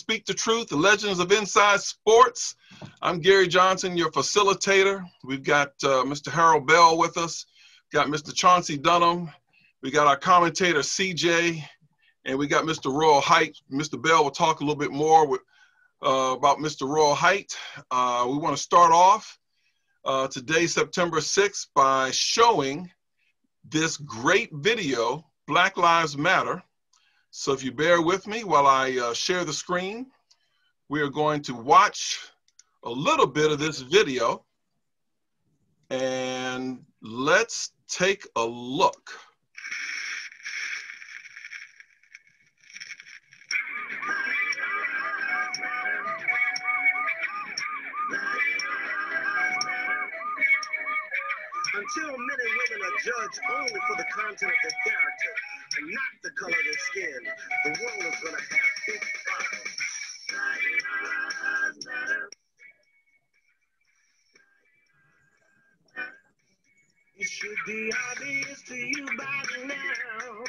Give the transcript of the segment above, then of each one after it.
Speak the Truth, the Legends of Inside Sports. I'm Gary Johnson, your facilitator. We've got Mr. Harold Bell with us, got Mr. Chauncey Dunham, we got our commentator CJ, and we got Mr. Royal Height. Mr. Bell will talk a little bit more about Mr. Royal Height. We want to start off today, September 6th, by showing this great video, Black Lives Matter. So if you bear with me while I share the screen, we are going to watch a little bit of this video, and let's take a look. Until men and women are judged only for the content of their character and not the color of their skin, the world is going to have big problems. It should be obvious to you by now.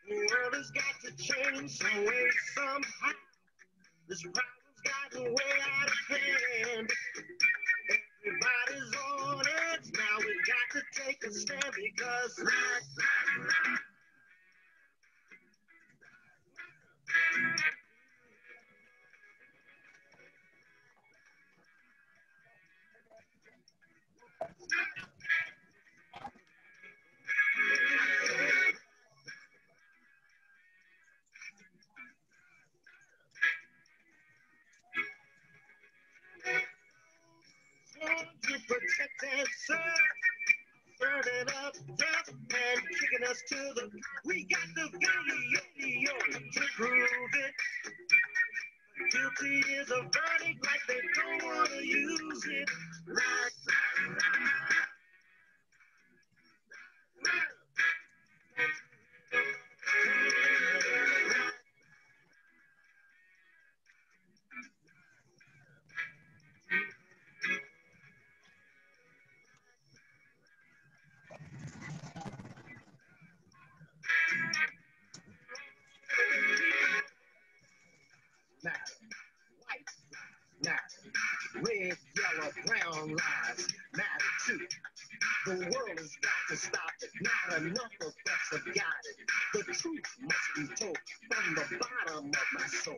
The world has got to change some way, somehow. This problem's gotten way out of hand. Everybody's on edge now. We've got to take a stand because to protect and serve, burning up death and kicking us to the. We got the video to prove it. Guilty is a verdict, like they don't want to use it. Red, yellow, brown lives matter too. The world has got to stop it. Not enough of us have got it. The truth must be told from the bottom of my soul.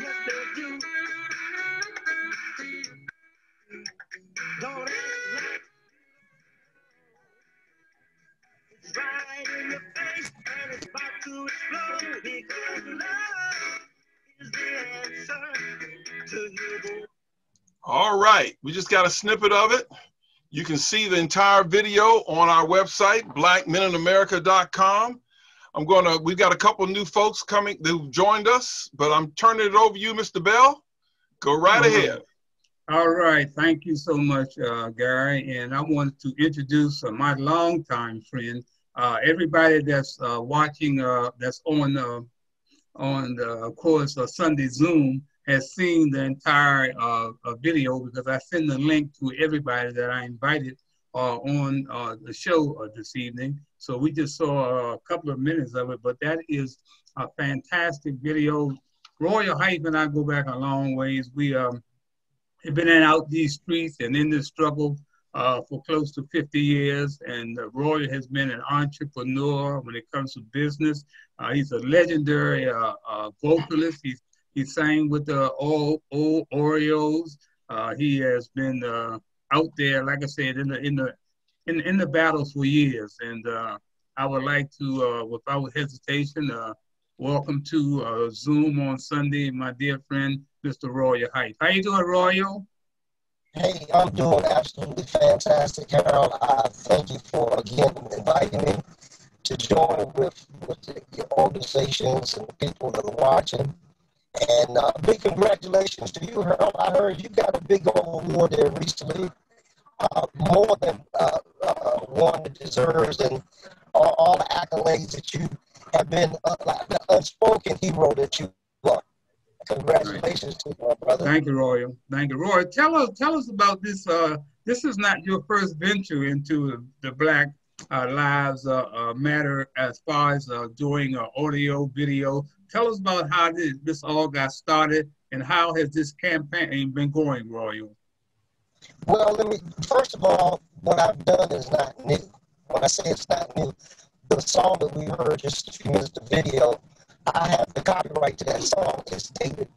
Yes, they do. Don't act like it's right in your face and it's about to explode because love is the answer to you. All right, we just got a snippet of it. You can see the entire video on our website, blackmeninamerica.com. We've got a couple new folks coming who've joined us, but I'm turning it over to you, Mr. Bell. Go right ahead. All right, thank you so much, Gary. And I wanted to introduce my longtime friend, everybody that's watching, that's on of course, Sunday Zoom, has seen the entire video because I sent the link to everybody that I invited on the show this evening. So we just saw a couple of minutes of it, but that is a fantastic video. Royal Height and I go back a long ways. We have been out these streets and in this struggle for close to 50 years. And Roy has been an entrepreneur when it comes to business. He's a legendary vocalist. He sang with the old Oreos. He has been out there, like I said, in the battles for years. And I would like to, without hesitation, welcome to Zoom on Sunday, my dear friend, Mr. Royal Height. How you doing, Royal? Hey, I'm doing absolutely fantastic, Harold. Thank you for, again, inviting me to join with your organizations and the people that are watching. And big congratulations to you, Harold. I heard you got a big old award there recently, more than one that deserves, and all the accolades that you have been, like the unspoken hero that you are. Congratulations to you, brother. Thank you, Royal. Thank you, Roy. Tell us about this. This is not your first venture into the Black lives matter as far as doing audio, video. Tell us about how this all got started and how has this campaign been going, Royal? Well, first of all, what I've done is not new. When I say it's not new, the song that we heard just a few minutes, the video, I have the copyright to that song. It's dated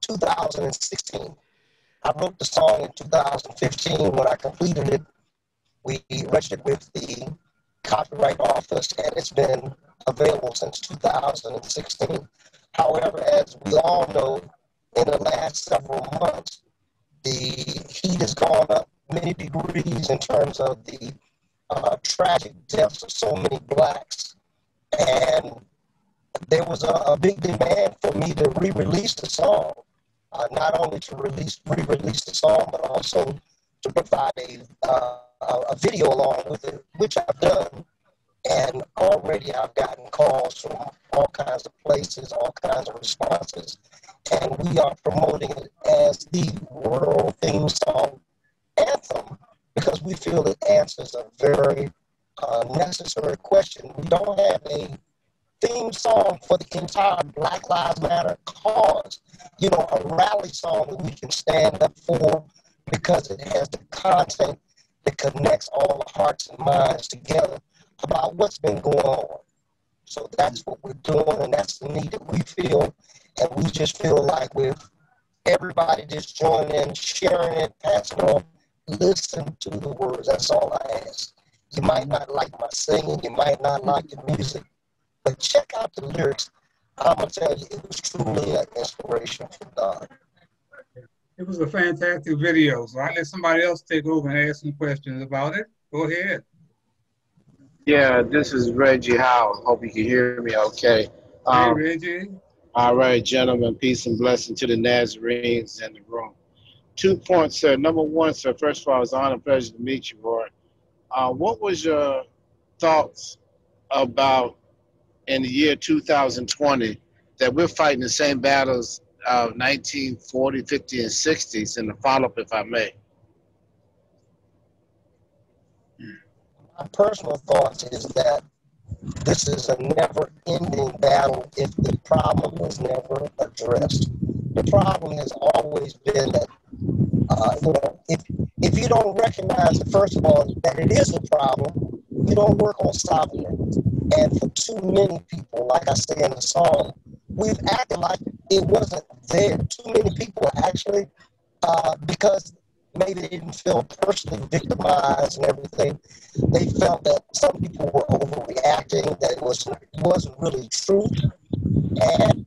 2016. I wrote the song in 2015. When I completed it, we registered with the Copyright Office, and it's been available since 2016. However, as we all know, in the last several months, the heat has gone up many degrees in terms of the tragic deaths of so many blacks. And there was a big demand for me to re-release the song, not only to re-release the song, but also to provide a video along with it, which I've done. And already I've gotten calls from all kinds of places, all kinds of responses. And we are promoting it as the world theme song anthem because we feel it answers a very necessary question. We don't have a theme song for the entire Black Lives Matter cause, a rally song that we can stand up for because it has the content that connects all the hearts and minds together about what's been going on. So that's what we're doing, and that's the need that we feel, and we just feel like with everybody just joining in, sharing it, passing it on, listen to the words. That's all I ask. You might not like my singing, you might not like the music, but check out the lyrics. I'm going to tell you, it was truly an inspiration from God. It was a fantastic video, so I'll let somebody else take over and ask some questions about it. Go ahead. Yeah, this is Reggie Howe. Hope you can hear me okay. Hey, Reggie. All right, gentlemen, peace and blessing to the Nazarenes in the room. 2 points, sir. Number one, sir, first of all, it's an honor and pleasure to meet you, Roy. What was your thoughts about in the year 2020 that we're fighting the same battles of 1940, 50, and 60s in the follow-up, if I may? My personal thoughts is that this is a never-ending battle if the problem is never addressed. The problem has always been that, if you don't recognize, first of all, that it is a problem, you don't work on solving it. And for too many people, like I say in the song, we've acted like it wasn't there. Too many people actually, because maybe they didn't feel personally victimized and everything. They felt that some people were overreacting, that it wasn't really true. And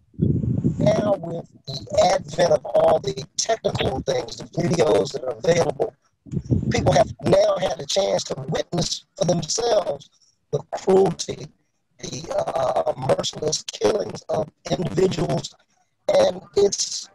now with the advent of all the technical things, the videos that are available, people have now had a chance to witness for themselves the cruelty, the merciless killings of individuals. And it's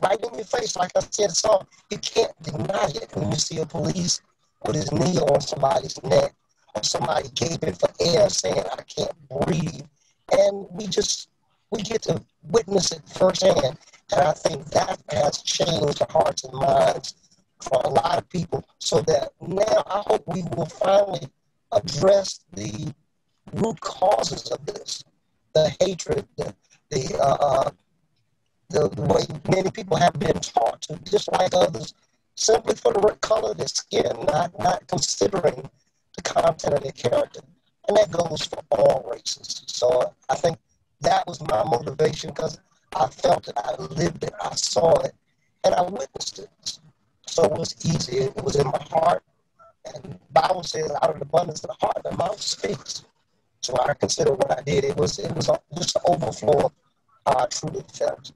right in your face. Like I said, so you can't deny it when you see a police with his knee on somebody's neck or somebody gaping for air saying, I can't breathe. And we get to witness it firsthand. And I think that has changed the hearts and minds for a lot of people so that now I hope we will finally address the root causes of this, the hatred, the way many people have been taught to dislike others simply for the color of their skin, not considering the content of their character. And that goes for all races. So I think that was my motivation because I felt it, I lived it, I saw it, and I witnessed it. So it was easy, it was in my heart. And the Bible says out of the abundance of the heart, the mouth speaks. So I consider what I did, it was just an overflow of how I truly felt.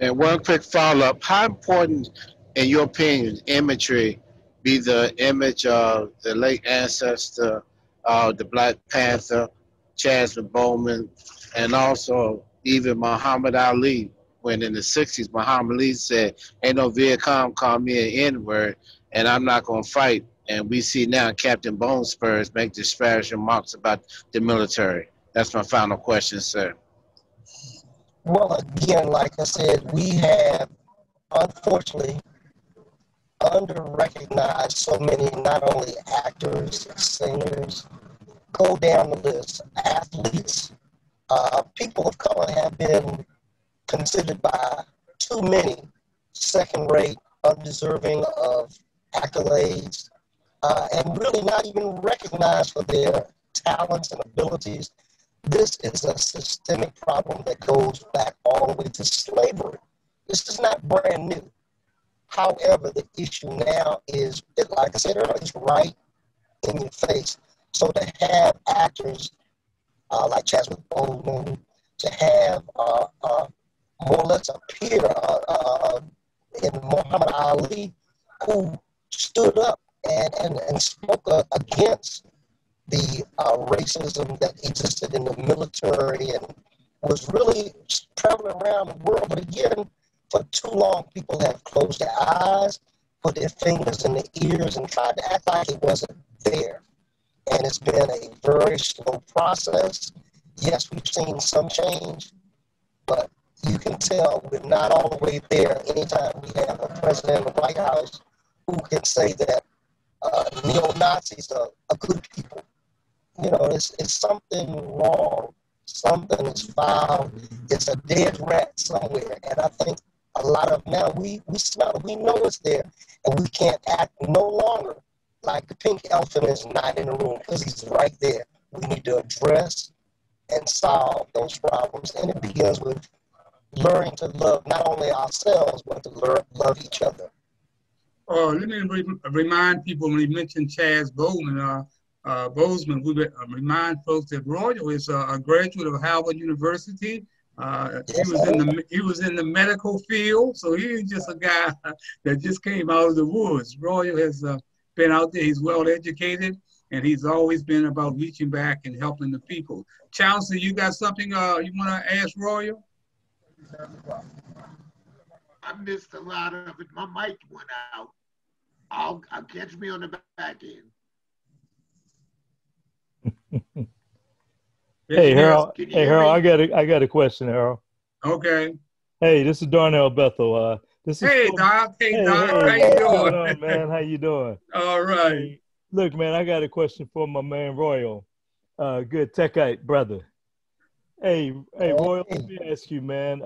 And one quick follow-up. How important, in your opinion, imagery be the image of the late ancestor, the Black Panther, Chadwick Boseman, and also even Muhammad Ali, when in the 60s, Muhammad Ali said, ain't no Viet Cong call me an N-word, and I'm not going to fight. And we see now Captain Bone Spurs make disparaging remarks about the military. That's my final question, sir. Well, again, like I said, we have, unfortunately, under-recognized so many, not only actors, singers, go down the list, athletes, people of color have been considered by too many second-rate, undeserving of accolades, and really not even recognized for their talents and abilities. This is a systemic problem that goes back all the way to slavery. This is not brand new. However, the issue now is, like I said earlier, it's right in your face. So to have actors like Chadwick Boseman, to have more or less a peer in Muhammad Ali, who stood up and spoke against the racism that existed in the military and was really traveling around the world. But again, for too long, people have closed their eyes, put their fingers in their ears, and tried to act like it wasn't there. And it's been a very slow process. Yes, we've seen some change, but you can tell we're not all the way there anytime we have a president in the White House who can say that neo-Nazis are good people. You know, it's something wrong. Something is foul. It's a dead rat somewhere. And I think a lot of now we smell it. We know it's there. And we can't act no longer like the pink elephant is not in the room because he's right there. We need to address and solve those problems. And it begins with learning to love not only ourselves, but to love each other. Let me remind people when you mentioned Chaz Boseman, we remind folks that Royal is a graduate of Howard University. He was in the medical field, so he's just a guy that just came out of the woods. Royal has been out there. He's well educated, and he's always been about reaching back and helping the people. Chauncey, you got something you want to ask Royal? I missed a lot of it. My mic went out. I'll catch me on the back end. Hey Harold, I got a question, Harold. Okay. Hey, this is Darnell Bethel. Hey Doc, how you doing? Man, how you doing? All right. Hey, look, man, I got a question for my man Royal. Good Techite brother. Hey, Royal, let me ask you, man.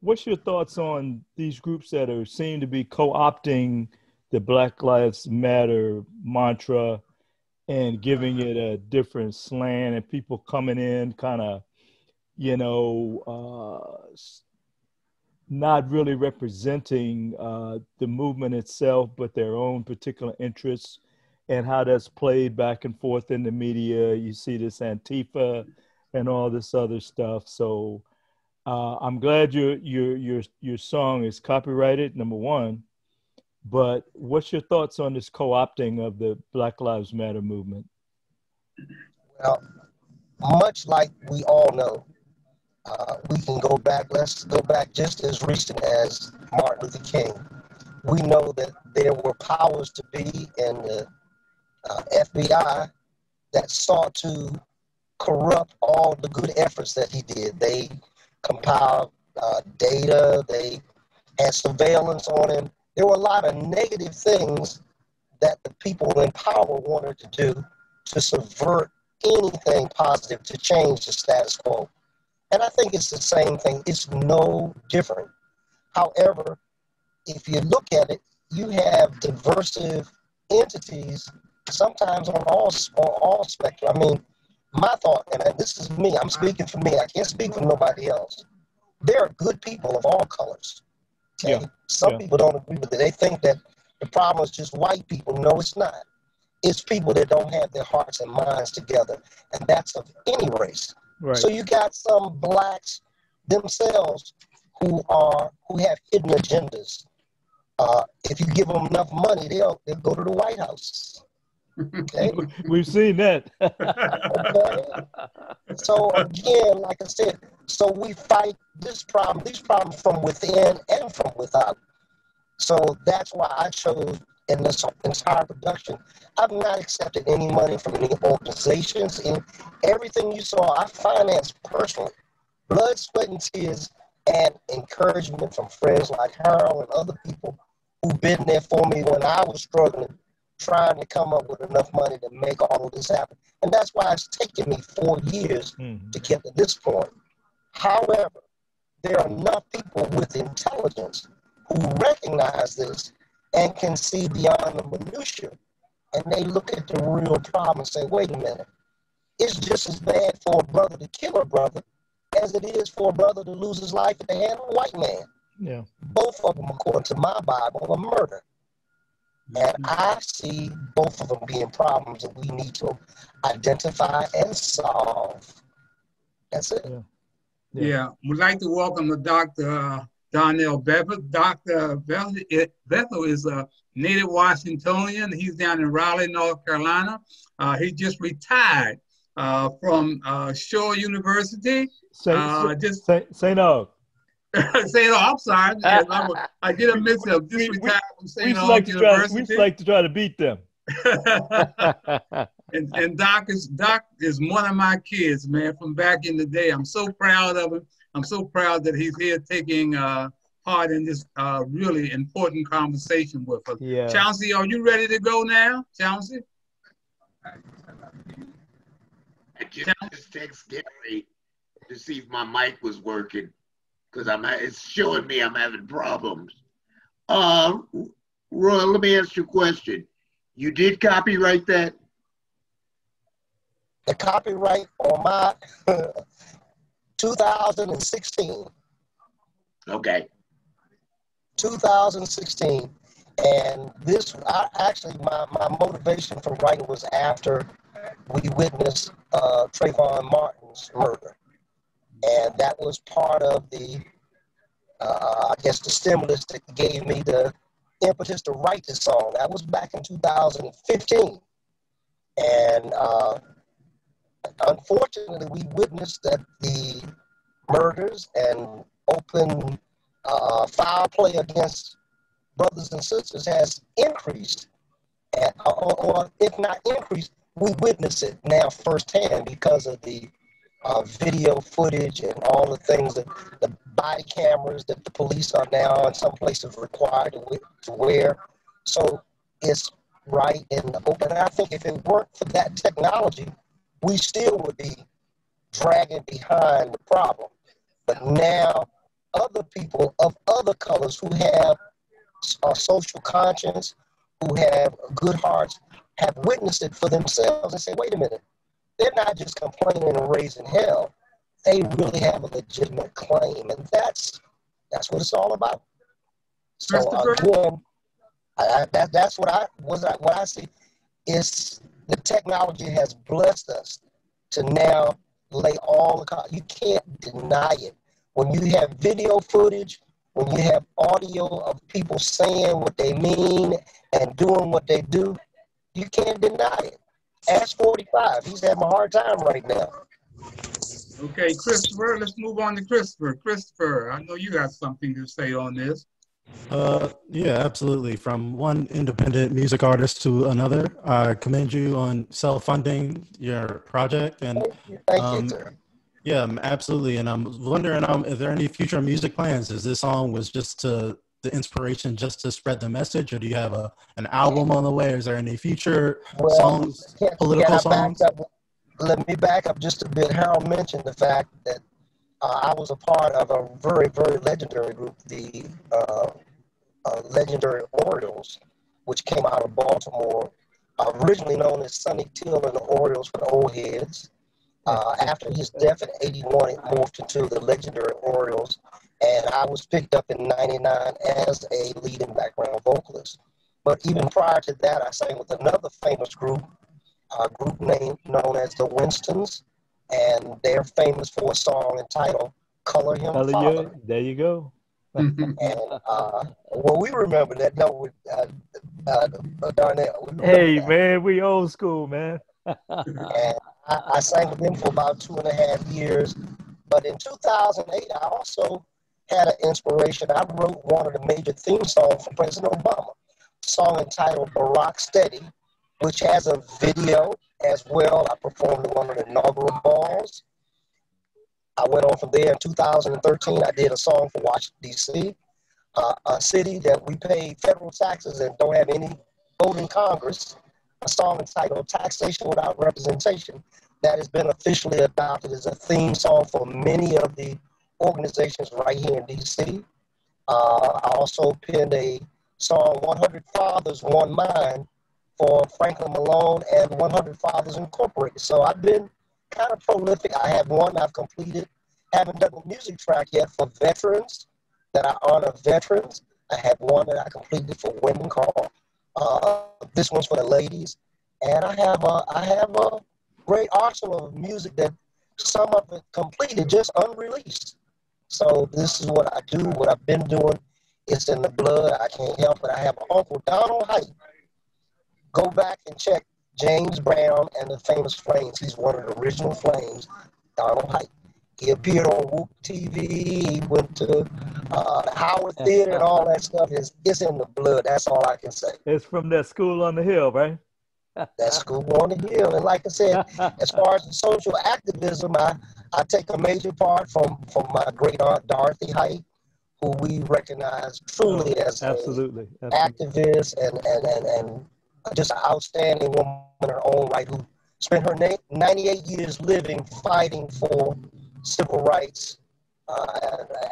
What's your thoughts on these groups that seem to be co-opting the Black Lives Matter mantra and giving it a different slant, and people coming in kind of, not really representing the movement itself, but their own particular interests, and how that's played back and forth in the media. You see this Antifa and all this other stuff. So I'm glad your song is copyrighted, number one. But what's your thoughts on this co-opting of the Black Lives Matter movement? Well, much like we all know, we can go back, let's go back just as recent as Martin Luther King. We know that there were powers to be in the FBI that sought to corrupt all the good efforts that he did. They compiled data, they had surveillance on him. There were a lot of negative things that the people in power wanted to do to subvert anything positive, to change the status quo. And I think it's the same thing. It's no different. However, if you look at it, you have diversive entities sometimes on all spectrum. I mean, my thought, and this is me, I'm speaking for me, I can't speak for nobody else. There are good people of all colors. Okay? Yeah. Some people don't agree with it. They think that the problem is just white people. No, it's not. It's people that don't have their hearts and minds together, and that's of any race. Right. So you got some blacks themselves who have hidden agendas. If you give them enough money, they'll go to the White House. Okay? We've seen that. Okay? So again, like I said, so we fight these problems from within and from without. So that's why I chose in this entire production, I've not accepted any money from any organizations. And everything you saw, I financed personally. Blood, sweat, and tears, and encouragement from friends like Harold and other people who've been there for me when I was struggling, trying to come up with enough money to make all of this happen. And that's why it's taken me 4 years to get to this point. However, there are enough people with intelligence who recognize this and can see beyond the minutia, and they look at the real problem and say, wait a minute, it's just as bad for a brother to kill a brother as it is for a brother to lose his life at the hand of a white man. Yeah. Both of them, according to my Bible, are murder. And I see both of them being problems that we need to identify and solve. That's it. Yeah. We'd like to welcome the Dr. Donnell Bethel. Dr. Bethel is a native Washingtonian. He's down in Raleigh, North Carolina. He just retired from Shore University. St. Aug. St. Aug, I'm sorry. I did a mix-up. Just retired from St. Aug University. We used to like to try to beat them. and Doc is one of my kids, man, from back in the day. I'm so proud of him. I'm so proud that he's here taking part in this really important conversation with us. Yeah. Chauncey, are you ready to go now, Chauncey? I just text Gary to see if my mic was working, because it's showing me I'm having problems. Roy, let me ask you a question. You did copyright that? The copyright on my 2016. Okay. 2016. And this, my motivation for writing was after we witnessed Trayvon Martin's murder. And that was part of the, I guess, the stimulus that gave me the impetus to write this song. That was back in 2015. And unfortunately, we witnessed that the murders and open foul play against brothers and sisters has increased. Or if not increased, we witness it now firsthand because of the video footage and all the things, that the body cameras that the police are now in some places required to wear. So it's right in the open. And I think if it weren't for that technology, we still would be dragging behind the problem. But now other people of other colors who have a social conscience, who have good hearts, have witnessed it for themselves and say, wait a minute, they're not just complaining and raising hell. They really have a legitimate claim, and that's what it's all about. So again, that's what I see is the technology has blessed us to now lay all the, you can't deny it. When you have video footage, when you have audio of people saying what they mean and doing what they do, you can't deny it. Ask 45. He's having a hard time right now. Okay, Christopher, let's move on to Christopher. Christopher, I know you got something to say on this. Yeah, absolutely. From one independent music artist to another, I commend you on self-funding your project. And Thank you, sir. Yeah, absolutely. And I'm wondering, is there any future music plans? Is this song was just the inspiration just to spread the message, or do you have an album on the way? Is there any future songs, political songs? Let me back up just a bit. Harold mentioned the fact that I was a part of a very, very legendary group, the legendary Orioles, which came out of Baltimore, originally known as Sonny Till and the Orioles for the old heads. After his death in '81, it morphed into the legendary Orioles, and I was picked up in '99 as a leading background vocalist. But even prior to that, I sang with another famous group, a group name known as the Winstons, and they're famous for a song entitled "Color Him Father." There you go. And well, we remember that, don't we, Darnell? Hey, man, we old school, man. And I sang with them for about 2.5 years. But in 2008, I also had an inspiration. I wrote one of the major theme songs for President Obama, a song entitled Barack Steady, which has a video as well. I performed at one of the inaugural balls. I went on from there in 2013. I did a song for Washington, D.C. a city that we pay federal taxes and don't have any vote in Congress, a song entitled Taxation Without Representation that has been officially adopted as a theme song for many of the organizations right here in DC. I also penned a song, 100 Fathers, One Mind, for Franklin Malone and 100 Fathers Incorporated. So I've been kind of prolific. I have one I've completed. Haven't done the music track yet for veterans, that I honor veterans. I have one that I completed for women called, this one's for the ladies. And I have a great arsenal of music that some of it completed, just unreleased. So this is what I do, what I've been doing. It's in the blood. I can't help it. I have an uncle, Donald Height. Go back and check James Brown and the Famous Flames. He's one of the original Flames, Donald Height. He appeared on Whoop TV. He went to the Howard Theater and all that stuff. It's in the blood. That's all I can say. It's from that school on the hill, right? That school on the hill. And like I said, as far as the social activism, I take a major part from my great aunt Dorothy Height, who we recognize truly as absolutely activist and just an outstanding woman in her own right, who spent her 98 years living, fighting for civil rights,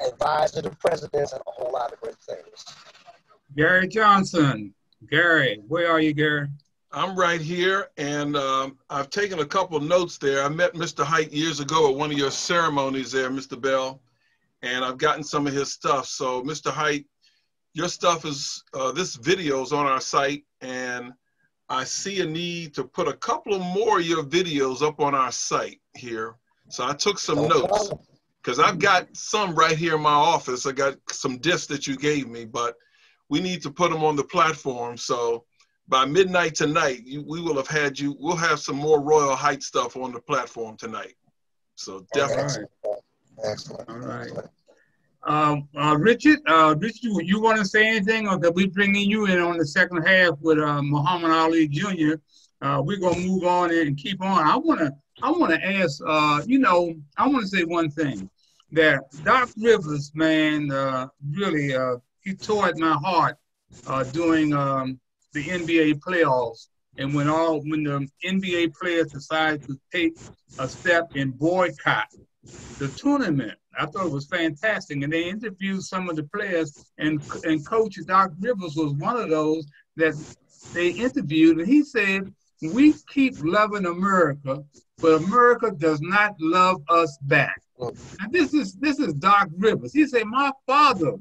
advisor to presidents, and a whole lot of great things. Gary Johnson. Gary, where are you, Gary? I'm right here, and I've taken a couple of notes there. I met Mr. Height years ago at one of your ceremonies there, Mr. Bell, and I've gotten some of his stuff. So, Mr. Height, your stuff is, this video is on our site, and I see a need to put a couple of more of your videos up on our site here. So I took some notes, because I've got some right here in my office. I got some discs that you gave me, but we need to put them on the platform. So by midnight tonight, we'll have some more Royal Heights stuff on the platform tonight. So definitely. Excellent. All right. Richard, you want to say anything, or that we bringing you in on the second half with Muhammad Ali Jr.? We're gonna move on and keep on. I wanna ask. I want to say one thing, that Doc Rivers, man, really, he tore at my heart during the NBA playoffs, and when the NBA players decided to take a step and boycott the tournament. I thought it was fantastic, and they interviewed some of the players, and Coach Doc Rivers was one of those that they interviewed, and he said, "We keep loving America, but America does not love us back." And this is Doc Rivers. He said, "My father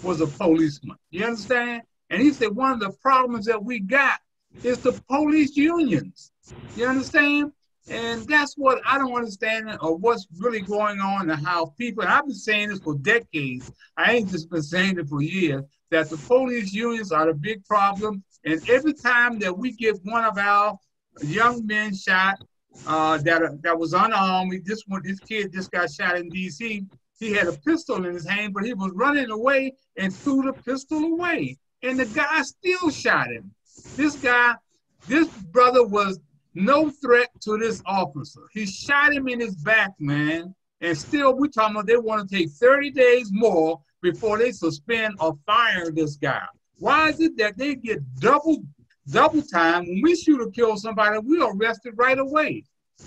was a policeman." You understand? And he said, one of the problems that we got is the police unions. You understand? And that's what I don't understand, or what's really going on, and how people, and I've been saying this for decades, I ain't just been saying it for years, that the police unions are the big problem. And every time that we get one of our young men shot that was unarmed, this kid just got shot in DC, he had a pistol in his hand, but he was running away and threw the pistol away. And the guy still shot him. This brother was no threat to this officer. He shot him in his back, man. And still, we're talking about they want to take 30 days more before they suspend or fire this guy. Why is it that they get double time? When we shoot or kill somebody, we're arrested right away.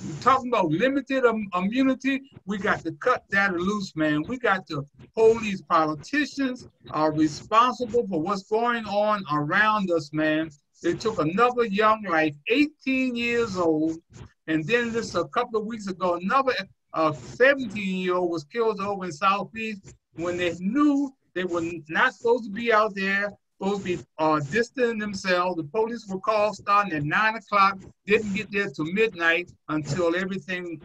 We're talking about limited immunity. We got to cut that loose, man. We got to hold these politicians are responsible for what's going on around us, man. They took another young life, 18 years old, and then just a couple of weeks ago, another 17-year-old was killed over in Southeast when they knew they were not supposed to be out there, supposed to be distancing themselves. The police were called starting at 9 o'clock, didn't get there till midnight until everything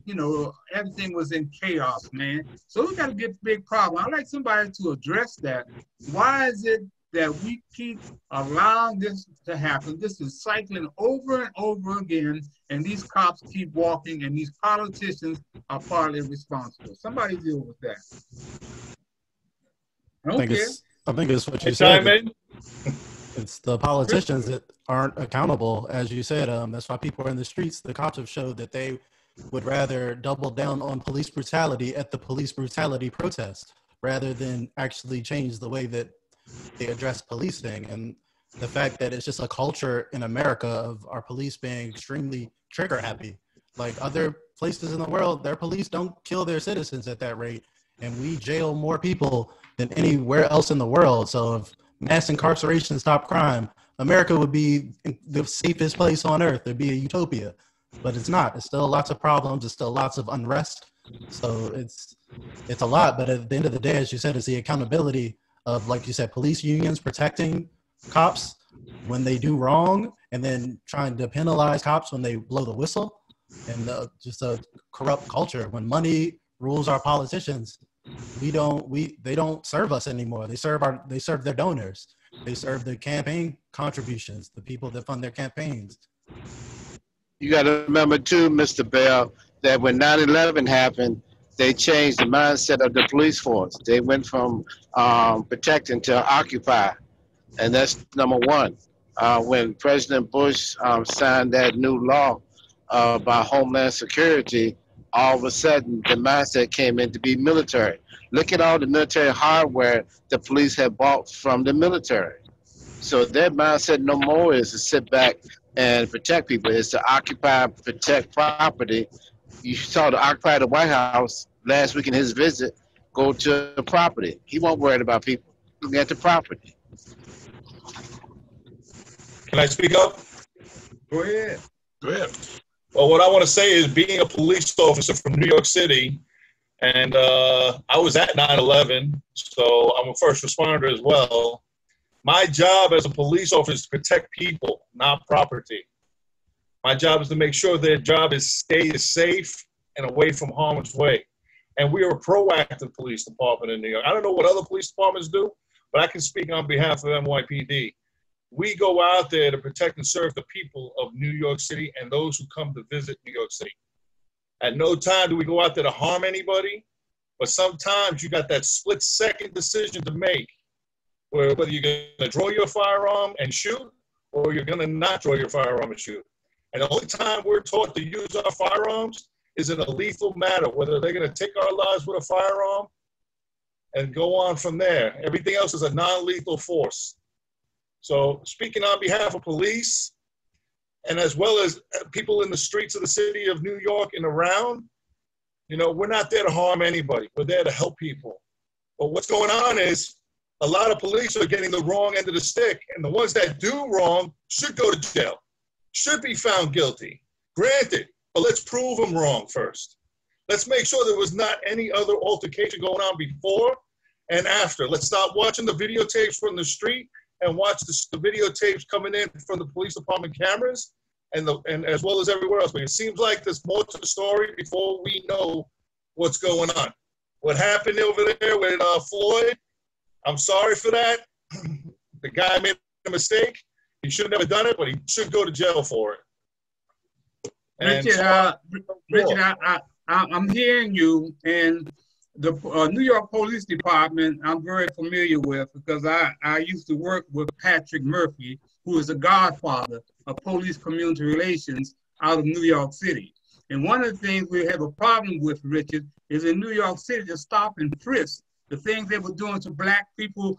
was in chaos, man. So we got a big problem. I'd like somebody to address that. Why is it that we keep allowing this to happen? This is cycling over and over again, and these cops keep walking, and these politicians are partly responsible. Somebody deal with that. I think it's what you said. It's the politicians that aren't accountable, as you said. That's why people are in the streets. The cops have showed that they would rather double down on police brutality at the police brutality protest rather than actually change the way that they address policing and the fact that it's just a culture in America of our police being extremely trigger happy. Like other places in the world, their police don't kill their citizens at that rate. And we jail more people than anywhere else in the world. So if mass incarceration stopped crime, America would be the safest place on earth. It'd be a utopia, but it's not. There's still lots of problems. There's still lots of unrest. So it's a lot. But at the end of the day, as you said, it's the accountability of, like you said, police unions protecting cops when they do wrong, and then trying to penalize cops when they blow the whistle, and just a corrupt culture. When money rules our politicians, they don't serve us anymore. They serve their donors. They serve the campaign contributions, the people that fund their campaigns. You got to remember too, Mr. Bell, that when 9/11 happened, they changed the mindset of the police force. They went from protecting to occupy, and that's number one. When President Bush signed that new law about Homeland Security, all of a sudden the mindset came in to be military. Look at all the military hardware the police have bought from the military. So their mindset no more is to sit back and protect people. It's to occupy, protect property. You saw the occupy the White House last week in his visit go to the property. He won't worry about people looking at the property. Can I speak up? Go ahead. Go ahead. Well, what I want to say is, being a police officer from New York City, and I was at 9/11, so I'm a first responder as well. My job as a police officer is to protect people, not property. My job is to make sure their job stays safe and away from harm's way. And we are a proactive police department in New York. I don't know what other police departments do, but I can speak on behalf of NYPD. We go out there to protect and serve the people of New York City and those who come to visit New York City. At no time do we go out there to harm anybody, but sometimes you got that split-second decision to make, where whether you're going to draw your firearm and shoot, or you're going to not draw your firearm and shoot. And the only time we're taught to use our firearms is in a lethal matter, whether they're going to take our lives with a firearm and go on from there. Everything else is a non-lethal force. So speaking on behalf of police, and as well as people in the streets of the city of New York and around, you know, we're not there to harm anybody. We're there to help people. But what's going on is a lot of police are getting the wrong end of the stick, and the ones that do wrong should go to jail, should be found guilty. Granted, but let's prove them wrong first. Let's make sure there was not any other altercation going on before and after. Let's stop watching the videotapes from the street and watch the videotapes coming in from the police department cameras and as well as everywhere else. But it seems like there's more to the story before we know what's going on. What happened over there with Floyd, I'm sorry for that. The guy made a mistake. He should have never done it, but he should go to jail for it. Richard, I'm hearing you, and the New York Police Department I'm very familiar with, because I used to work with Patrick Murphy, who is the godfather of police community relations out of New York City. And one of the things we have a problem with, Richard, is in New York City to stop and frisk. The things they were doing to black people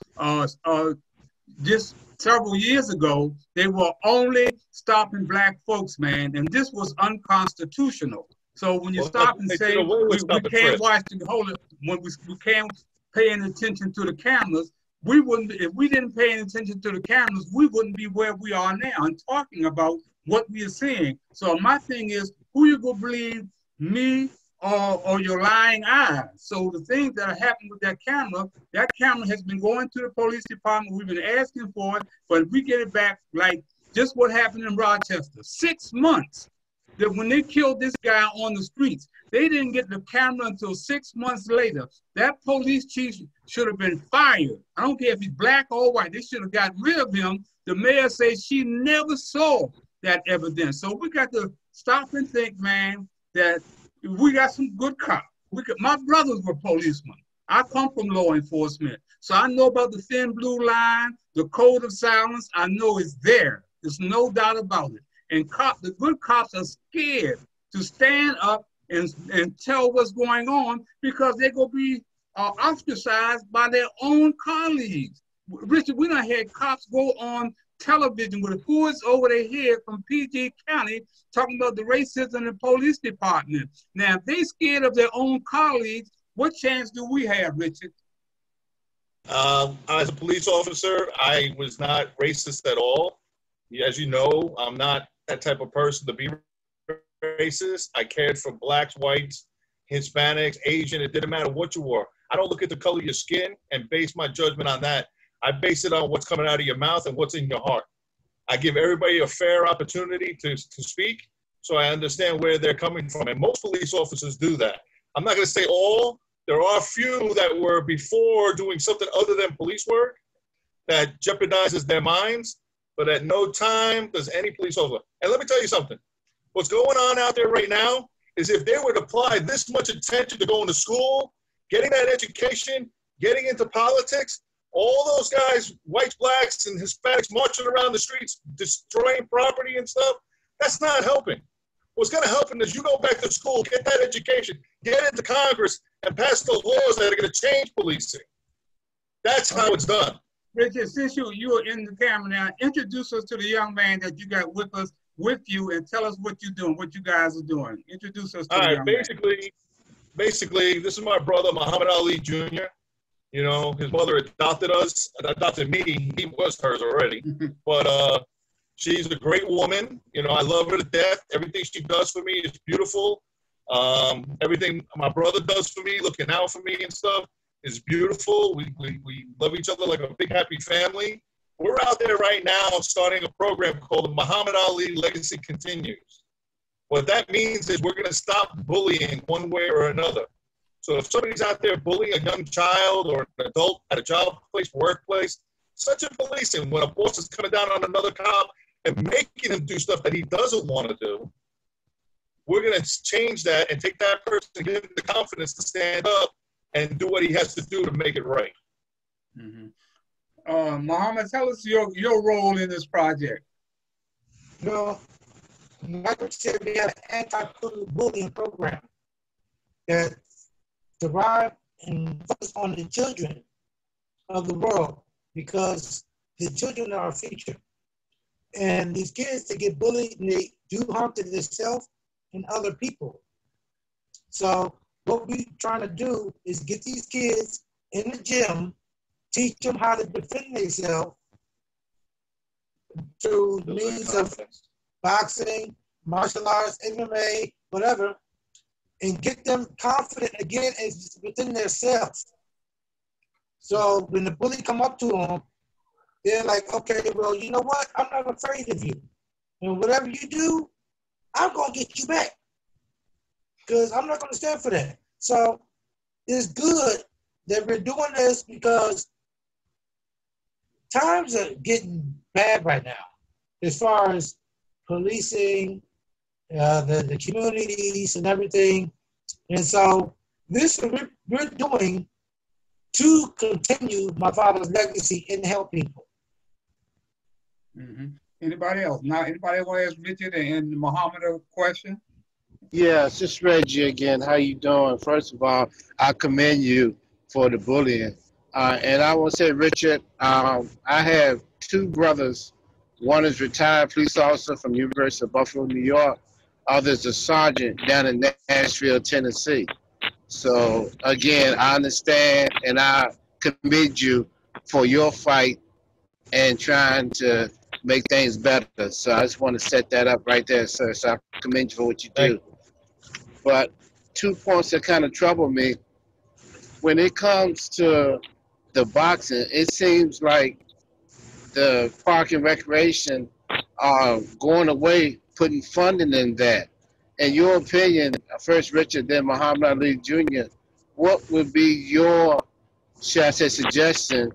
just several years ago, they were only stopping black folks, man, and this was unconstitutional. So when you stop and say we can't watch the whole, when we can't pay any attention to the cameras, we wouldn't. If we didn't pay any attention to the cameras, we wouldn't be where we are now and talking about what we are seeing. So my thing is, who you gonna believe, me or your lying eyes? So the things that are happening with that camera has been going to the police department. We've been asking for it, but if we get it back, like just what happened in Rochester, 6 months. That when they killed this guy on the streets, they didn't get the camera until 6 months later. That police chief should have been fired. I don't care if he's black or white. They should have got rid of him. The mayor says she never saw that evidence. So we got to stop and think, man, that we got some good cops. My brothers were policemen. I come from law enforcement. So I know about the thin blue line, the code of silence. I know it's there. There's no doubt about it. And the good cops are scared to stand up and tell what's going on, because they're going to be ostracized by their own colleagues. Richard, we done had cops go on television with hoods over their head from PG County talking about the racism in the police department. Now, if they scared of their own colleagues, what chance do we have, Richard? As a police officer, I was not racist at all. As you know, I'm not that type of person to be racist. I cared for blacks, whites, Hispanics, Asian. It didn't matter what you were. I don't look at the color of your skin and base my judgment on that. I base it on what's coming out of your mouth and what's in your heart. I give everybody a fair opportunity to speak, so I understand where they're coming from. And most police officers do that. I'm not going to say all. There are a few that were before doing something other than police work that jeopardizes their minds, but at no time does any police officer. And let me tell you something. What's going on out there right now is if they would apply this much attention to going to school, getting that education, getting into politics, all those guys, whites, blacks, and Hispanics marching around the streets, destroying property and stuff, that's not helping. What's going to help is you go back to school, get that education, get into Congress, and pass those laws that are going to change policing. That's how it's done. Richard, since you are in the camera now, introduce us to the young man that you got with you, and tell us what you're doing, what you guys are doing. Introduce us to the young man. Basically, this is my brother, Muhammad Ali Jr. You know, his mother adopted me. He was hers already. But she's a great woman. You know, I love her to death. Everything she does for me is beautiful. Everything my brother does for me, looking out for me and stuff, is beautiful. We love each other like a big, happy family. We're out there right now starting a program called the Muhammad Ali Legacy Continues. What that means is we're going to stop bullying one way or another. So if somebody's out there bullying a young child or an adult at a job place, workplace, such a policing when a boss is coming down on another cop and making him do stuff that he doesn't want to do, we're going to change that and take that person and give him the confidence to stand up and do what he has to do to make it right. Mm-hmm. Muhammad, tell us your role in this project. Well, like I said, we have an anti-bullying program that derived and focused on the children of the world, because the children are our future. And these kids, they get bullied and they do harm to themselves and other people. So what we're trying to do is get these kids in the gym, teach them how to defend themselves through the means of boxing, martial arts, MMA, whatever, and get them confident again within themselves. So when the bully come up to them, they're like, okay, well, you know what? I'm not afraid of you. And whatever you do, I'm going to get you back, because I'm not going to stand for that. So it's good that we're doing this, because times are getting bad right now as far as policing, the communities and everything. And so this we're doing to continue my father's legacy and help people. Mm-hmm. Anybody else? Now, anybody want to ask Richard and Muhammad a question? Yeah, it's just Reggie again. How you doing? First of all, I commend you for the bullying. And I want to say, Richard, I have two brothers. One is retired police officer from the University of Buffalo, New York. Others a sergeant down in Nashville, Tennessee. So, again, I understand and I commend you for your fight and trying to make things better. So I just want to set that up right there, sir. So I commend you for what you do. But 2 points that kind of trouble me. When it comes to the boxing, it seems like the Park and Recreation are going away, putting funding in that. In your opinion, first Richard, then Muhammad Ali Jr., what would be your, should I say, suggestion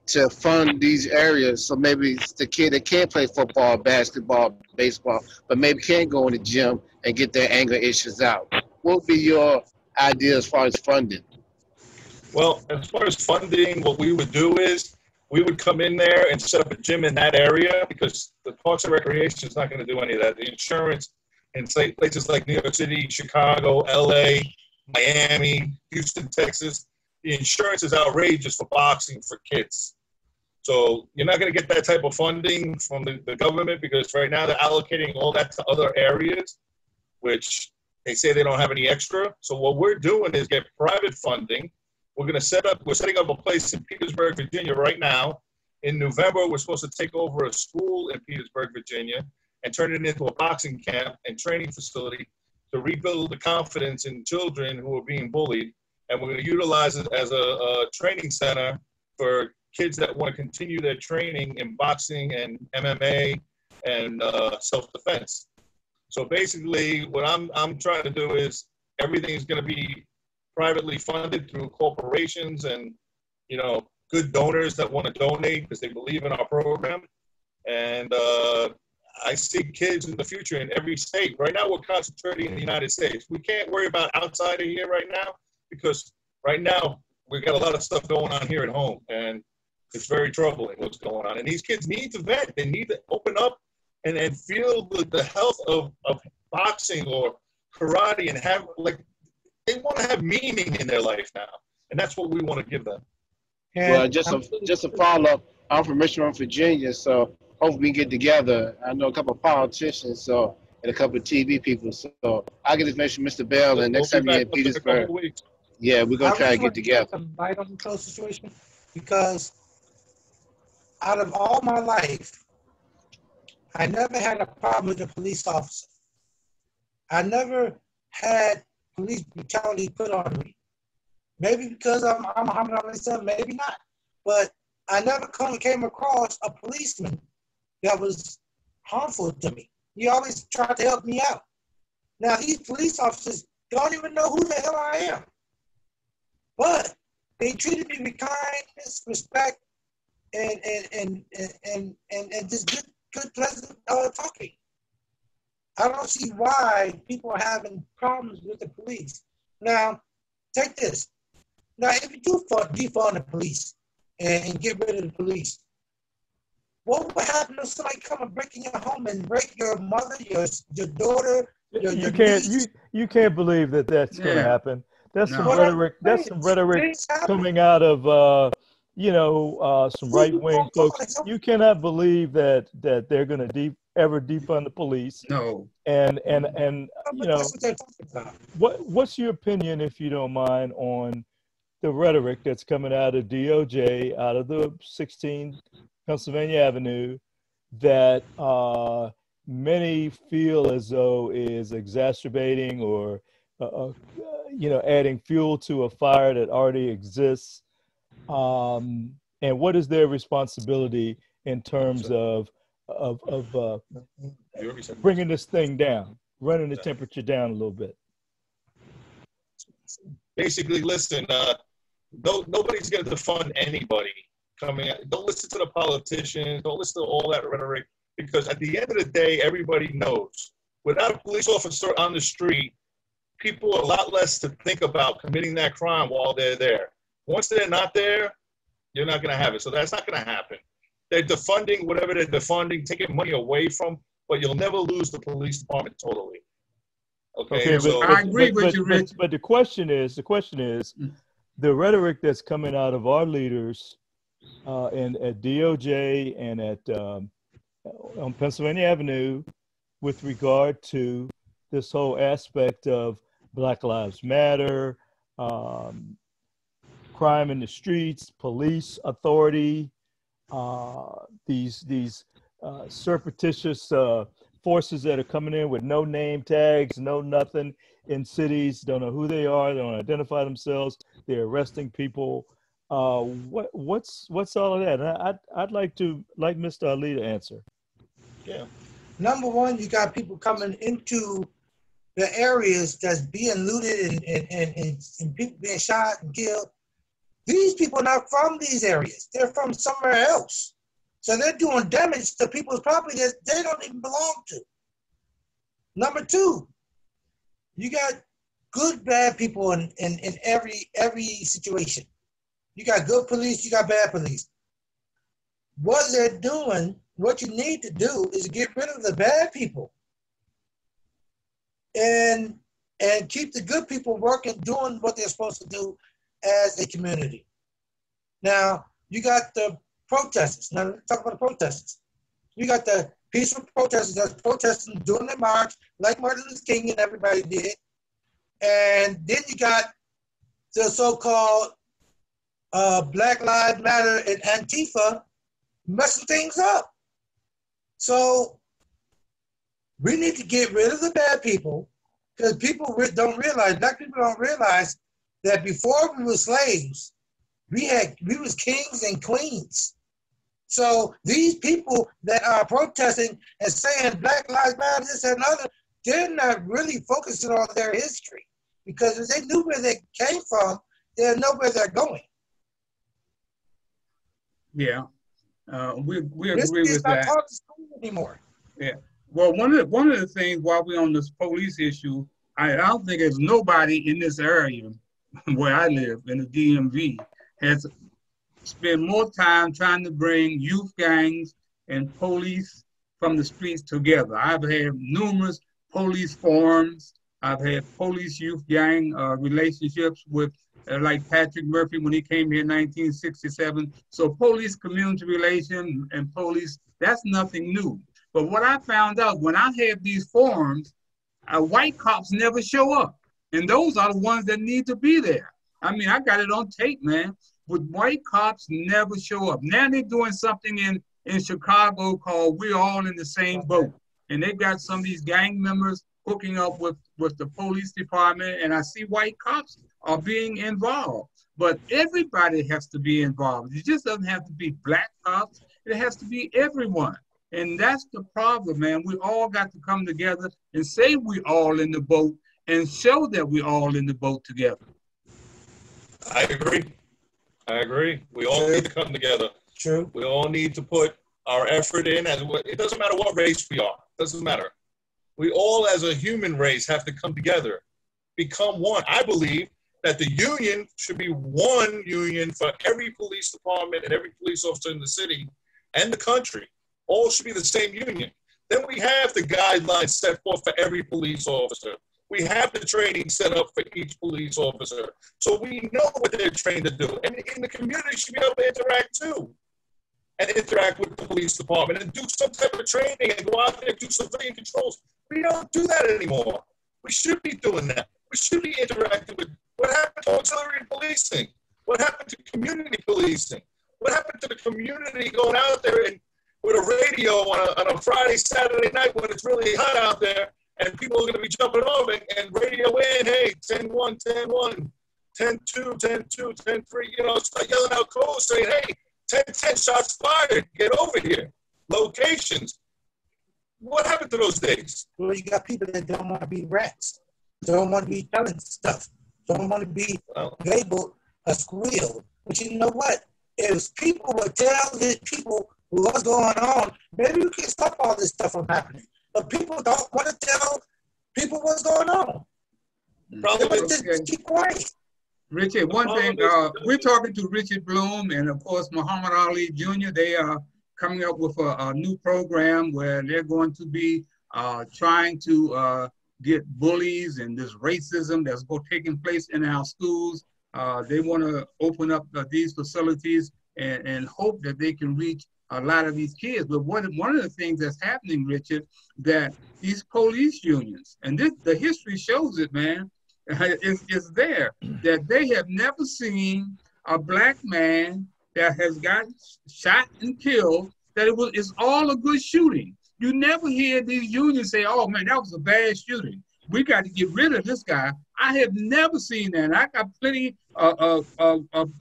to fund these areas so maybe the kid that can't play football, basketball, baseball, but maybe can't go in the gym and get their anger issues out? What would be your idea as far as funding? Well, as far as funding, what we would do is we would come in there and set up a gym in that area, because the Parks and Recreation is not going to do any of that. The insurance in places like New York City, Chicago, LA, Miami, Houston, Texas, the insurance is outrageous for boxing for kids. So you're not going to get that type of funding from the government, because right now they're allocating all that to other areas, which they say they don't have any extra. So what we're doing is get private funding. We're setting up a place in Petersburg, Virginia right now. In November, we're supposed to take over a school in Petersburg, Virginia, and turn it into a boxing camp and training facility to rebuild the confidence in children who are being bullied. And we're going to utilize it as a training center for kids that want to continue their training in boxing and MMA and self-defense. So basically, what I'm trying to do is everything's going to be privately funded through corporations and, you know, good donors that want to donate because they believe in our program. And I see kids in the future in every state. Right now, we're concentrating in the United States. We can't worry about outside of here right now, because right now we've got a lot of stuff going on here at home, and it's very troubling what's going on. And these kids need to vent. They need to open up and feel the health of boxing or karate, and have, like, they want to have meaning in their life now. And that's what we want to give them. Well, just a follow-up. I'm from Richmond, Virginia, so hopefully we can get together. I know a couple of politicians, and a couple of TV people. So I'll get information from Mr. Bell, and next time you're in Petersburg, yeah, we're going to try to get together. Right on the close situation, because out of all my life, I never had a problem with a police officer. I never had police brutality put on me. Maybe because I'm Muhammad Ali son, maybe not. But I never came across a policeman that was harmful to me. He always tried to help me out. Now, these police officers don't even know who the hell I am. But they treated me with kindness, respect, and just good pleasant talking. I don't see why people are having problems with the police. Now, take this. Now, if you do defund the police and get rid of the police, what would happen if somebody come and break in your home and break your mother, your daughter, your niece? You can't believe that that's going to happen. That's some rhetoric. That's some rhetoric coming out of some right wing folks. You cannot believe that they're going to ever defund the police. No. And what's your opinion, if you don't mind, on the rhetoric that's coming out of DOJ, out of the 16 Pennsylvania Avenue, that many feel as though is exacerbating or adding fuel to a fire that already exists? And what is their responsibility in terms of bringing this thing down, running the temperature down a little bit? Basically, listen, nobody's going to defund anybody coming out. Don't listen to the politicians. Don't listen to all that rhetoric, because at the end of the day, everybody knows. Without a police officer on the street, people are a lot less to think about committing that crime while they're there. Once they're not there, you're not going to have it. So that's not going to happen. They're defunding whatever they're defunding, taking money away from, but you'll never lose the police department totally. Okay, so I agree with you, Rich. But the question is, the rhetoric that's coming out of our leaders and at DOJ and on Pennsylvania Avenue with regard to this whole aspect of Black Lives Matter, crime in the streets, police authority, these surreptitious forces that are coming in with no name tags, no nothing in cities, don't know who they are, they don't identify themselves, they're arresting people. What's all of that? And I'd like Mr. Ali to answer. Yeah. Number one, you got people coming into the areas that's being looted and people being shot and killed. These people are not from these areas. They're from somewhere else. So they're doing damage to people's property that they don't even belong to. Number two, you got good, bad people in every situation. You got good police, you got bad police. What they're doing, what you need to do is get rid of the bad people and keep the good people working, doing what they're supposed to do as a community. Now, you got the protesters. Now let's talk about the protesters. You got the peaceful protesters that's protesting during the march, like Martin Luther King and everybody did. And then you got the so-called Black Lives Matter and Antifa messing things up. So we need to get rid of the bad people, because people don't realize, black people don't realize that before we were slaves, we was kings and queens. So these people that are protesting and saying Black Lives Matter, this and another, they're not really focusing on their history, because if they knew where they came from, they'll know where they're going. Yeah, we agree with that. Not taught to school anymore. Yeah. Well, one of the things while we're on this police issue, I don't think there's nobody in this area where I live in the DMV has spent more time trying to bring youth gangs and police from the streets together. I've had numerous police forums. I've had police youth gang relationships with like Patrick Murphy when he came here in 1967. So police community relation and police, that's nothing new. But what I found out when I have these forums, white cops never show up. And those are the ones that need to be there. I mean, I got it on tape, man. But white cops never show up. Now they're doing something in Chicago called We're All in the Same Boat. And they've got some of these gang members hooking up with the police department. And I see white cops are being involved. But everybody has to be involved. It just doesn't have to be black cops. It has to be everyone. And that's the problem, man. We all got to come together and say we all in the boat and show that we all in the boat together. I agree. We all need to come together. True. We all need to put our effort in. It doesn't matter what race we are. It doesn't matter. We all as a human race have to come together, become one. I believe that the union should be one union for every police department and every police officer in the city and the country. All should be the same union. Then we have the guidelines set forth for every police officer. We have the training set up for each police officer. So we know what they're trained to do. And in the community should be able to interact too. And interact with the police department and do some type of training and go out there and do civilian controls. We don't do that anymore. We should be doing that. We should be interacting with what happened to auxiliary policing? What happened to community policing? What happened to the community going out there and with a radio on a Friday, Saturday night when it's really hot out there and people are going to be jumping off and radio in, hey, 10-1, 10-1, 10-2, 10-2, 10-3, start yelling out codes saying, hey, 10-10 shots fired, get over here. Locations. What happened to those days? Well, you got people that don't want to be rats, don't want to be telling stuff, don't want to be labeled a squeal. But you know what? If people would tell these people what's going on, maybe we can stop all this stuff from happening. But people don't want to tell people what's going on. Probably just keep quiet. Richard, one thing, we're talking to Richard Bloom and, of course, Muhammad Ali Jr. They are coming up with a new program where they're going to be trying to get bullies and this racism that's taking place in our schools. They want to open up these facilities and hope that they can reach a lot of these kids. But one of the things that's happening, Richard, that these police unions, and the history shows it, man, is there, that they have never seen a black man that has gotten shot and killed, that it's all a good shooting. You never hear these unions say, oh man, that was a bad shooting. We got to get rid of this guy. I have never seen that. And I got plenty of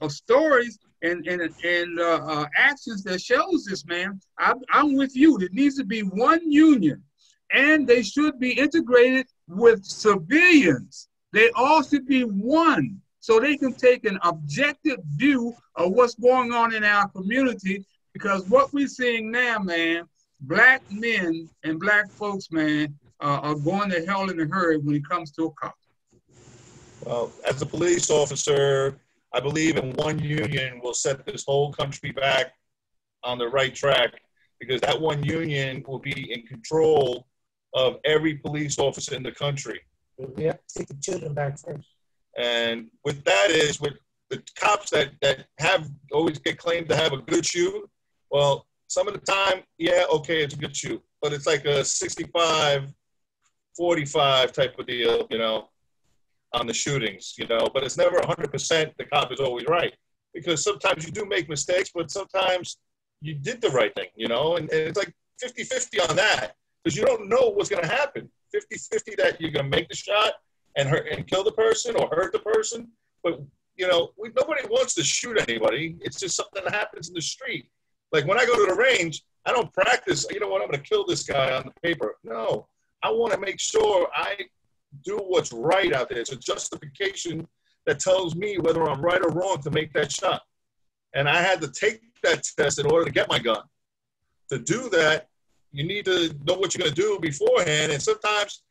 stories and actions that shows this, man. I'm with you. There needs to be one union, and they should be integrated with civilians. They all should be one, so they can take an objective view of what's going on in our community. Because what we're seeing now, man, black men and black folks, man, are going to hell in a hurry when it comes to a cop. Well, as a police officer, I believe in one union will set this whole country back on the right track, because that one union will be in control of every police officer in the country. We have to take the children back first. And with that is with the cops that have always get claimed to have a good shoot, Well, some of the time, yeah, okay, it's a good shoot, but it's like a 65-45 type of deal, you know, on the shootings, you know, but it's never 100% the cop is always right, because sometimes you do make mistakes, but sometimes you did the right thing, you know, and it's like 50-50 on that, because you don't know what's going to happen. 50-50 that you're going to make the shot and hurt and kill the person or hurt the person. But, you know, nobody wants to shoot anybody. It's just something that happens in the street. Like when I go to the range, I don't practice, you know what, I'm going to kill this guy on the paper. No, I want to make sure I do what's right out there. It's a justification that tells me whether I'm right or wrong to make that shot. And I had to take that test in order to get my gun. To do that, you need to know what you're going to do beforehand. And sometimes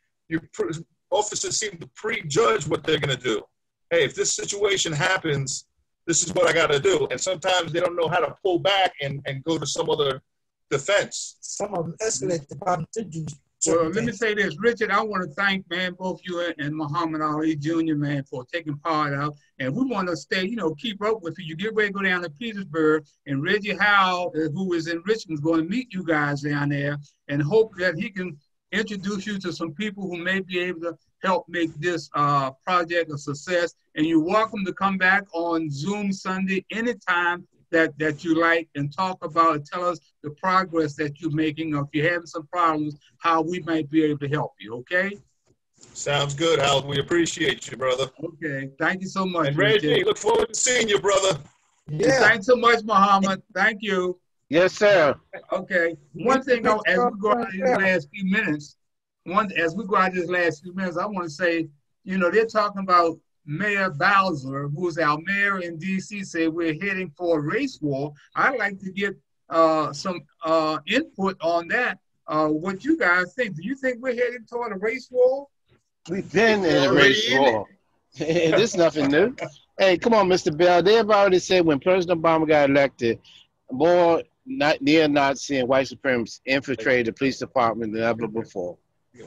officers seem to prejudge what they're going to do. Hey, if this situation happens, this is what I got to do. And sometimes they don't know how to pull back and go to some other defense. Some of them escalate the problem to do. Well, let me say this, Richard, I want to thank, man, both you and Muhammad Ali Jr., man, for taking part out. And we want to stay, you know, keep up with you. You get ready to go down to Petersburg, and Reggie Howell, who is in Richmond, is going to meet you guys down there and hope that he can introduce you to some people who may be able to help make this project a success. And you're welcome to come back on Zoom Sunday anytime that you like and talk about and tell us the progress that you're making, or if you're having some problems, how we might be able to help you, okay? Sounds good, Hal. We appreciate you, brother. Okay, thank you so much. And Reggie, look forward to seeing you, brother. Yeah. Thanks so much, Muhammad. Thank you. Yes, sir. Okay. One thing, as we go out these last few minutes, I want to say, you know, they're talking about Mayor Bowser, who's our mayor in D.C., said we're heading for a race war. I'd like to get some input on that. What you guys think? Do you think we're heading toward a race war? We've been in a race war. This is nothing new. Hey, come on, Mr. Bell. They've already said when President Obama got elected, more neo-Nazi and white supremacists infiltrated the police department than ever before.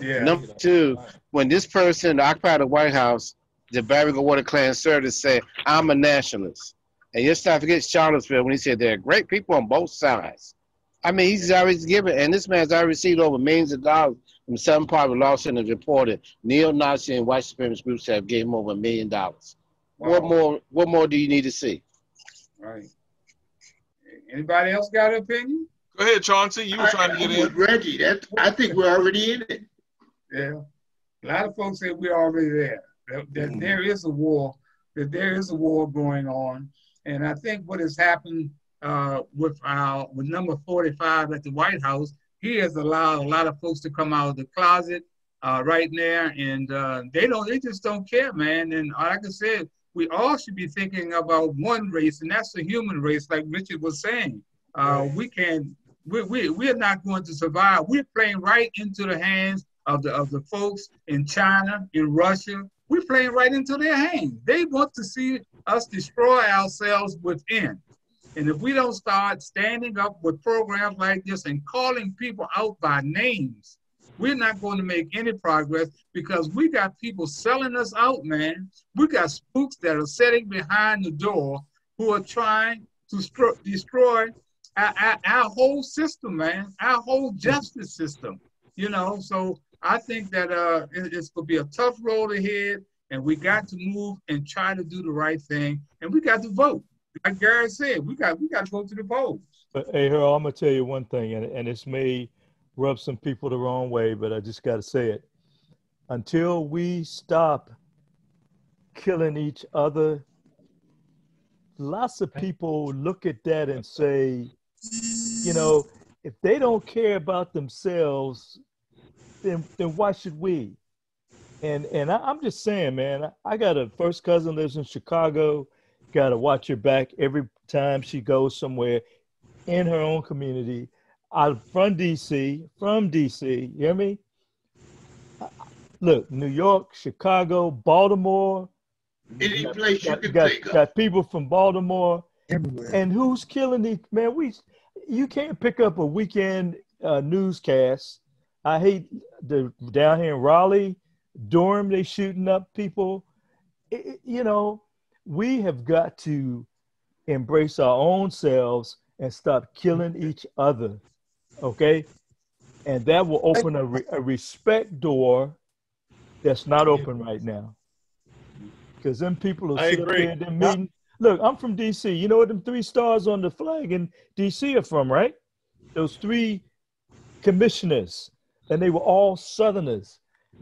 Yeah. Number two, when this person occupied the White House, the Barry Goldwater Klan served to say, I'm a nationalist. And let's not forget Charlottesville when he said there are great people on both sides. I mean, he's always given, and this man's already received over millions of dollars from Southern Poverty Law Center reported neo-Nazi and white supremacist groups have gave him over $1 million. Wow. What more do you need to see? Right. Anybody else got an opinion? Go ahead, Chauncey. You were trying to get in. Reggie, I think we're already in it. Yeah. A lot of folks say we're already there. That there is a war, going on. And I think what has happened with number 45 at the White House, he has allowed a lot of folks to come out of the closet right there, and they just don't care, man. And like I said, we all should be thinking about one race, and that's the human race, like Richard was saying. We're not going to survive. We're playing right into the hands of the folks in China, in Russia. We're playing right into their hands. They want to see us destroy ourselves within. And if we don't start standing up with programs like this and calling people out by names, we're not going to make any progress, because we got people selling us out, man. We got spooks that are sitting behind the door who are trying to destroy our whole system, man, our whole justice system, you know. So I think that it's going to be a tough road ahead, and we got to move and try to do the right thing, and we got to vote. Like Gary said, we got to go to the polls. But hey, Harold, I'm going to tell you one thing, and it's may rub some people the wrong way, but I just got to say it. Until we stop killing each other, lots of people look at that and say, you know, if they don't care about themselves, then why should we? And I'm just saying, man, I got a first cousin lives in Chicago. Got to watch her back every time she goes somewhere in her own community. I'm from DC, you hear me? Look, New York, Chicago, Baltimore. Any place you can think of. Got people from Baltimore. Everywhere. And who's killing these, man, you can't pick up a weekend newscast. I hate down here in Raleigh, Durham, they shooting up people. You know, we have got to embrace our own selves and stop killing each other, okay? And that will open a respect door that's not open right now. Because them people will sit up there at them meeting. Look, I'm from D.C. You know what them 3 stars on the flag in D.C. are from, right? Those 3 commissioners, and they were all Southerners.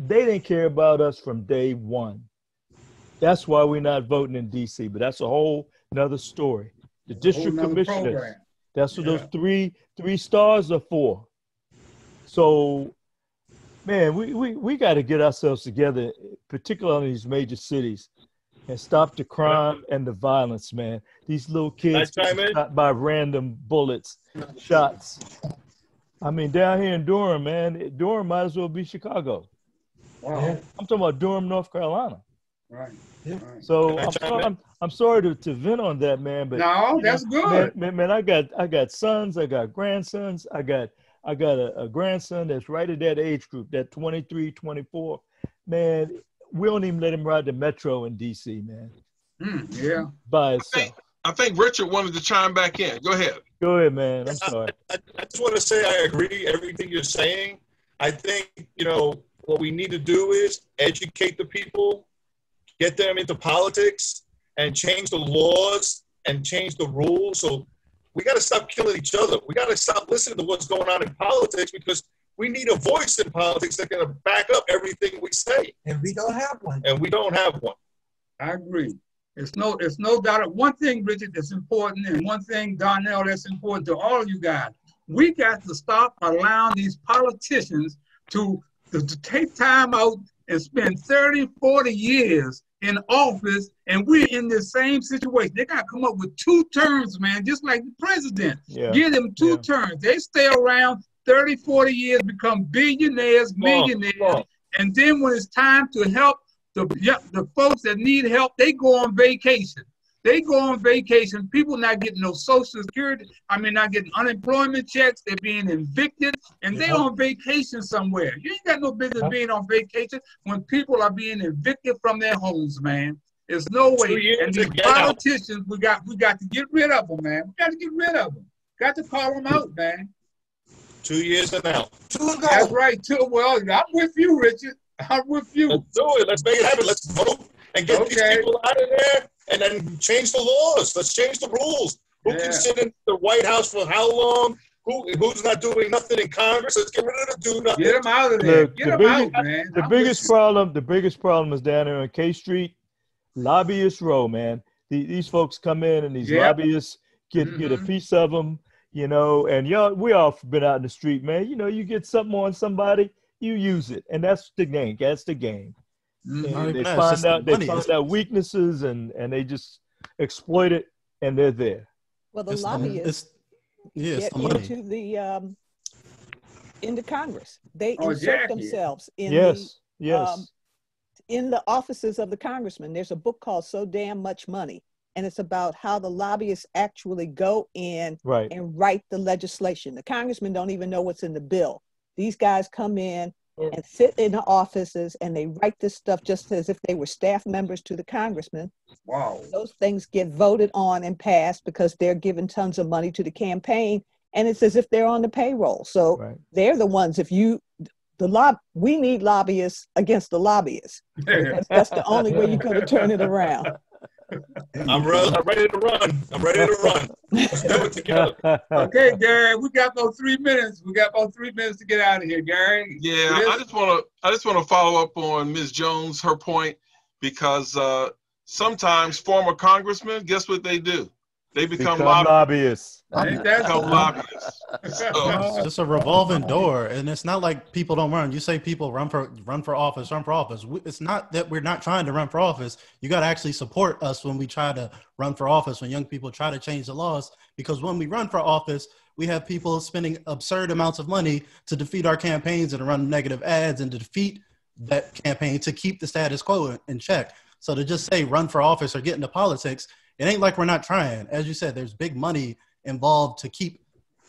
They didn't care about us from day one. That's why we're not voting in D.C., but that's a whole nother story. The district commissioners, program. That's what those three stars are for. So, man, we got to get ourselves together, particularly in these major cities, and stop the crime and the violence, man. These little kids get shot by random bullets, shots. I mean, down here in Durham, man, Durham might as well be Chicago. Wow. I'm talking about Durham, North Carolina. Right. So I'm sorry to vent on that, man, but no, that's good. Man, I got sons, I got grandsons, I got a grandson that's right at that age group, that 23, 24. Man, we don't even let him ride the metro in DC, man. Yeah. By itself. I think Richard wanted to chime back in. Go ahead. Go ahead, man. I'm sorry. I just want to say I agree everything you're saying. I think, what we need to do is educate the people, get them into politics, and change the laws and change the rules. So we got to stop killing each other. We got to stop listening to what's going on in politics, because we need a voice in politics that's going to back up everything we say. And we don't have one. I agree. It's no doubt. One thing, Richard, that's important, and one thing, Darnell, that's important to all of you guys. We got to stop allowing these politicians to take time out and spend 30, 40 years in office, and we're in the same situation. They got to come up with 2 terms, man, just like the president. Yeah. Give them 2 terms. They stay around 30, 40 years, become billionaires, millionaires, and then when it's time to help the folks that need help, they go on vacation. People not getting no Social Security. Not getting unemployment checks. They're being evicted, and they're on vacation somewhere. You ain't got no business being on vacation when people are being evicted from their homes, man. There's no way. And these politicians, we got to get rid of them, man. We got to get rid of them. Got to call them out, man. 2 years and out. That's right. Well, I'm with you, Richard. I'm with you. Let's do it. Let's make it happen. Let's vote and get these people out of there, and then change the laws. Let's change the rules. Who can sit in the White House for how long? Who's not doing nothing in Congress? Let's get rid of the do nothing. Get them out of there. Get them out, man. The biggest problem is down there on K Street, Lobbyist Row, man. These folks come in, and these lobbyists get a piece of them, and we all been out in the street, man. You get something on somebody, you use it, and that's the game. That's the game. And they find out weaknesses, and they just exploit it, and they're there. Well, the lobbyists get into Congress. They insert themselves in in the offices of the congressman. There's a book called So Damn Much Money, and it's about how the lobbyists actually go in and write the legislation. The congressmen don't even know what's in the bill. These guys come in and sit in the offices, and they write this stuff just as if they were staff members to the congressman. Wow. Those things get voted on and passed because they're giving tons of money to the campaign, and it's as if they're on the payroll. So they're the ones, we need lobbyists against the lobbyists. That's the only way you're going to turn it around. I'm ready to run. Let's do it together. Okay, Gary, we got about 3 minutes. To get out of here, Gary. Yeah, I just want to follow up on Ms. Jones, her point, because sometimes former congressmen, guess what they do? They become lobbyists. It's just a revolving door, and it's not like people don't run. You say people run for office. It's not that we're not trying to run for office. You got to actually support us when we try to run for office, when young people try to change the laws, because when we run for office, we have people spending absurd amounts of money to defeat our campaigns and to run negative ads and to defeat that campaign to keep the status quo in check. So to just say run for office or get into politics, it ain't like we're not trying. As you said, there's big money involved to keep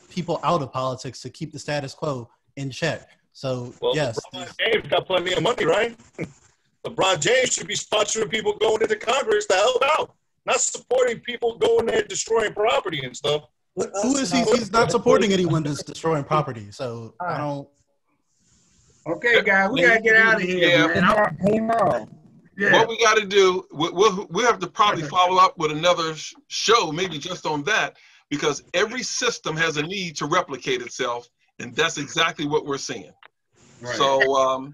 people out of politics, to keep the status quo in check. So, yes. LeBron James got plenty of money, right? LeBron James should be sponsoring people going into Congress to help out, not supporting people going there destroying property and stuff. Who is he? He's not supporting anyone that's destroying property. So I don't. Okay, guys, we gotta get out of here, man. Yeah. What we got to do, we'll have to probably follow up with another show, maybe just on that, because every system has a need to replicate itself, and that's exactly what we're seeing. Right. So,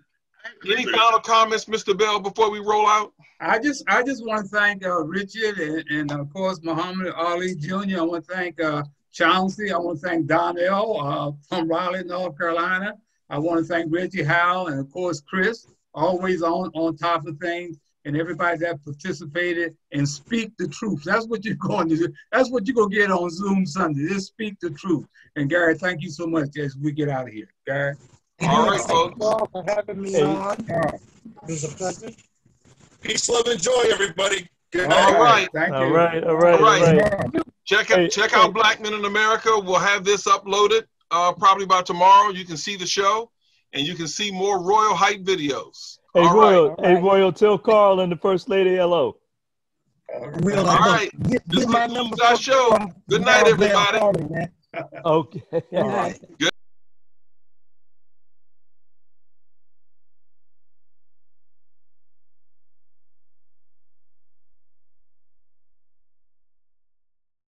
any final comments, Mr. Bell, before we roll out? I just want to thank Richard and of course Muhammad Ali Jr. I want to thank Chauncey. I want to thank Donnell from Raleigh, North Carolina. I want to thank Reggie Howell and of course Chris, always on top of things, and everybody that participated and speak the truth. That's what you're going to do. That's what you're going to get on Zoom Sunday. Just speak the truth. And Gary, thank you so much as we get out of here. Gary. All right, folks. Thank you all for having me on. It was a pleasure. Peace, love, and joy, everybody. Good night. All right. Thank you. All right. Check out Black Men in America. We'll have this uploaded probably by tomorrow. You can see the show, and you can see more Royal Hype videos. Hey, Royal, tell Carl and the First Lady hello. All right. This is our show. Good night, everybody. Okay. All right. Good.